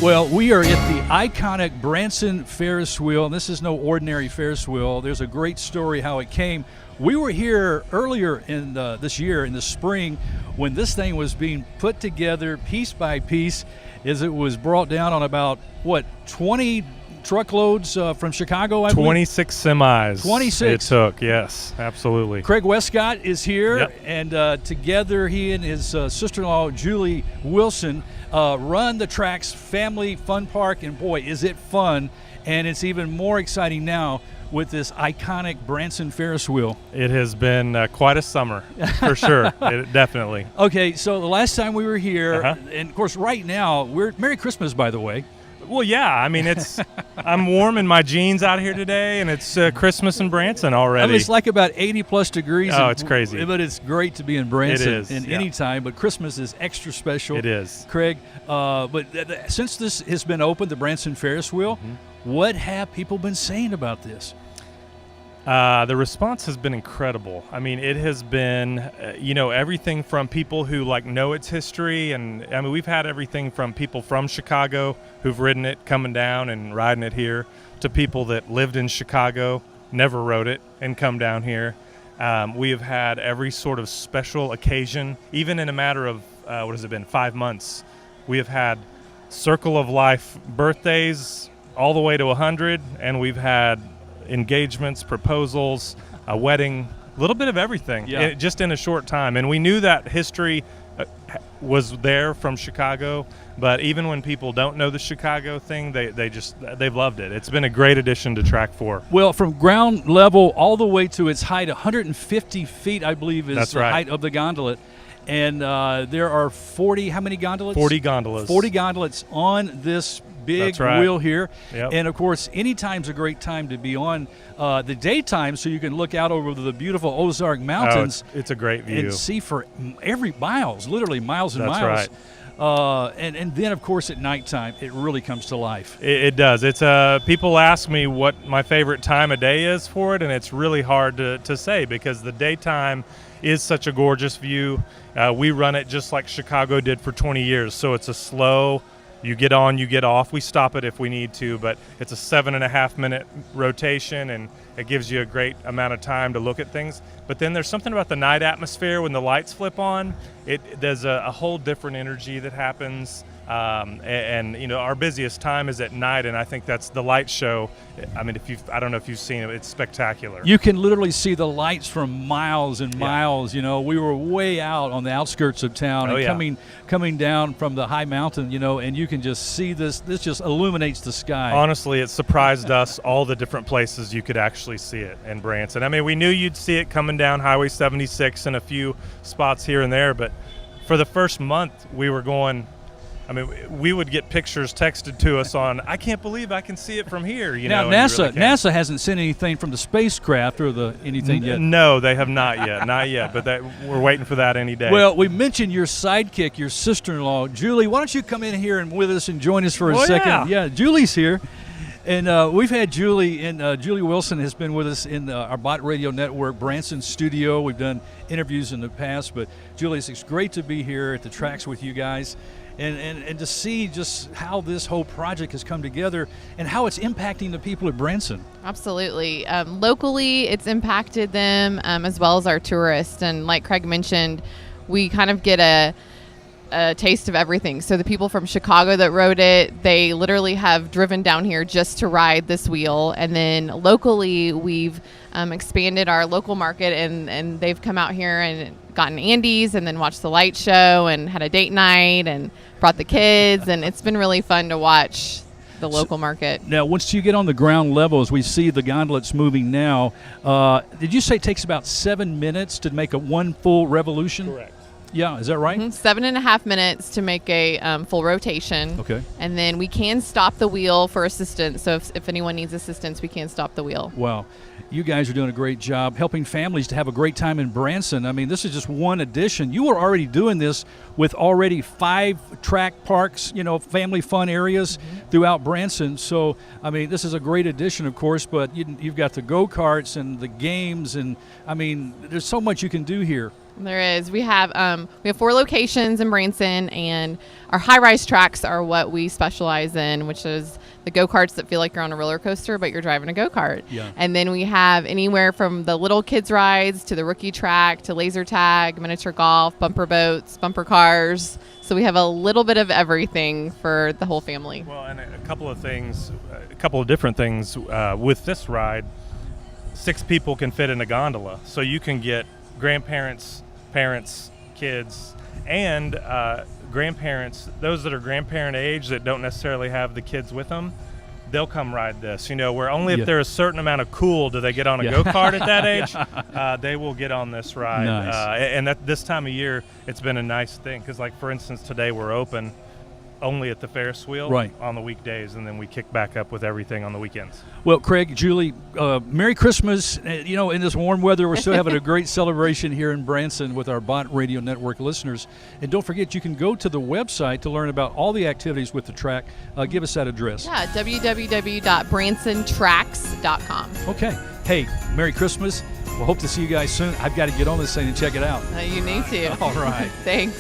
Well, we are at the iconic Branson Ferris Wheel, and this is no ordinary Ferris wheel. There's a great story how it came. We were here earlier in this year, in the spring, when this thing was being put together piece by piece, as it was brought down on about, 20 truckloads from Chicago, I believe? 26 semis. 26. It took, yes, absolutely. Craig Westcott is here, Yep. and together he and his sister-in-law, Julie Wilson, run the Tracks Family Fun Park, and boy, is it fun, and it's even more exciting now with this iconic Branson Ferris wheel. It has been quite a summer, for sure, definitely. Okay, so the last time we were here, and of course right now, Merry Christmas, by the way. Well, yeah, I mean, I'm warm in my jeans out here today, and it's Christmas in Branson already. I mean, it's like about 80-plus degrees. Oh, it's crazy. But it's great to be in Branson any time, but Christmas is extra special. It is. Craig, but since this has been opened, the Branson Ferris wheel, what have people been saying about this? The response has been incredible. I mean, it has been, everything from people who know its history, and I mean, we've had everything from people from Chicago who've ridden it, coming down and riding it here, to people that lived in Chicago, never rode it, and come down here. We have had every sort of special occasion, even in a matter of, 5 months. We have had Circle of Life birthdays all the way to 100, and we've had engagements, proposals, a wedding, a little bit of everything, just in a short time. And we knew that history was there from Chicago, but even when people don't know the Chicago thing, they've loved it. It's been a great addition to Track 4. Well, from ground level all the way to its height, 150 feet, I believe, is the height of the gondola. And there are 40, how many gondolas? 40 gondolas. 40 gondolas on this big wheel here. Yep. And, of course, any time's a great time to be on the daytime, so you can look out over the beautiful Ozark Mountains. Oh, it's a great view. And see for literally miles and miles. That's right. And then, of course, at nighttime, it really comes to life. It does. It's people ask me what my favorite time of day is for it, and it's really hard to say because the daytime is such a gorgeous view. We run it just like Chicago did for 20 years, so it's a slow, you get on, you get off. We stop it if we need to, but it's a 7.5-minute rotation, and it gives you a great amount of time to look at things. But then there's something about the night atmosphere when the lights flip on. There's a whole different energy that happens. And our busiest time is at night, and I think that's the light show. I mean, I don't know if you've seen it, it's spectacular. You can literally see the lights from miles and miles. We were way out on the outskirts of town, coming down from the high mountain, and you can just see this just illuminates the sky. Honestly, it surprised us all the different places you could actually see it in Branson. I mean, we knew you'd see it coming down Highway 76 and a few spots here and there, but for the first month we were going, I mean, we would get pictures texted to us on, I can't believe I can see it from here. Now, NASA hasn't sent anything from the spacecraft or anything yet. No, they have not yet. Not yet, but we're waiting for that any day. Well, we mentioned your sidekick, your sister-in-law, Julie. Why don't you come in here and with us and join us for a second? Yeah, Julie's here. And we've had Julie, and Julie Wilson has been with us in our Bot Radio Network Branson studio. We've done interviews in the past, but Julie, it's great to be here at the Tracks with you guys. And to see just how this whole project has come together and how it's impacting the people of Branson. Absolutely. Locally, it's impacted them as well as our tourists. And like Craig mentioned, we kind of get a taste of everything. So the people from Chicago that rode it, they literally have driven down here just to ride this wheel. And then locally, we've expanded our local market, and they've come out here and gotten Andy's and then watched the light show and had a date night and brought the kids. And it's been really fun to watch the local market. Now, once you get on the ground level, as we see the gondolas moving now, did you say it takes about 7 minutes to make one full revolution? Correct. Yeah, is that right? 7.5 minutes to make a full rotation. Okay. And then we can stop the wheel for assistance. So if anyone needs assistance, we can stop the wheel. Wow. You guys are doing a great job helping families to have a great time in Branson. I mean, this is just one addition. You were already doing this with already 5 track parks, family fun areas throughout Branson. So, I mean, this is a great addition, of course, but you've got the go-karts and the games. And, I mean, there's so much you can do here. There is. We have 4 locations in Branson, and our high-rise tracks are what we specialize in, which is the go-karts that feel like you're on a roller coaster, but you're driving a go-kart. Yeah. And then we have anywhere from the little kids rides to the rookie track to laser tag, miniature golf, bumper boats, bumper cars. So we have a little bit of everything for the whole family. Well, and a couple of different things with this ride. 6 people can fit in a gondola, so you can get grandparents, parents, kids, and grandparents, those that are grandparent age that don't necessarily have the kids with them, they'll come ride this. Where only if they're a certain amount of cool do they get on a go-kart at that age, they will get on this ride. Nice. And this time of year, it's been a nice thing because, like, for instance, today we're open only at the Ferris Wheel on the weekdays, and then we kick back up with everything on the weekends. Well, Craig, Julie, Merry Christmas. In this warm weather, we're still having a great celebration here in Branson with our Bot Radio Network listeners. And don't forget, you can go to the website to learn about all the activities with the track. Give us that address. Yeah, www.bransontracks.com. Okay. Hey, Merry Christmas. We'll hope to see you guys soon. I've got to get on this thing and check it out. You need to. All right. Thanks.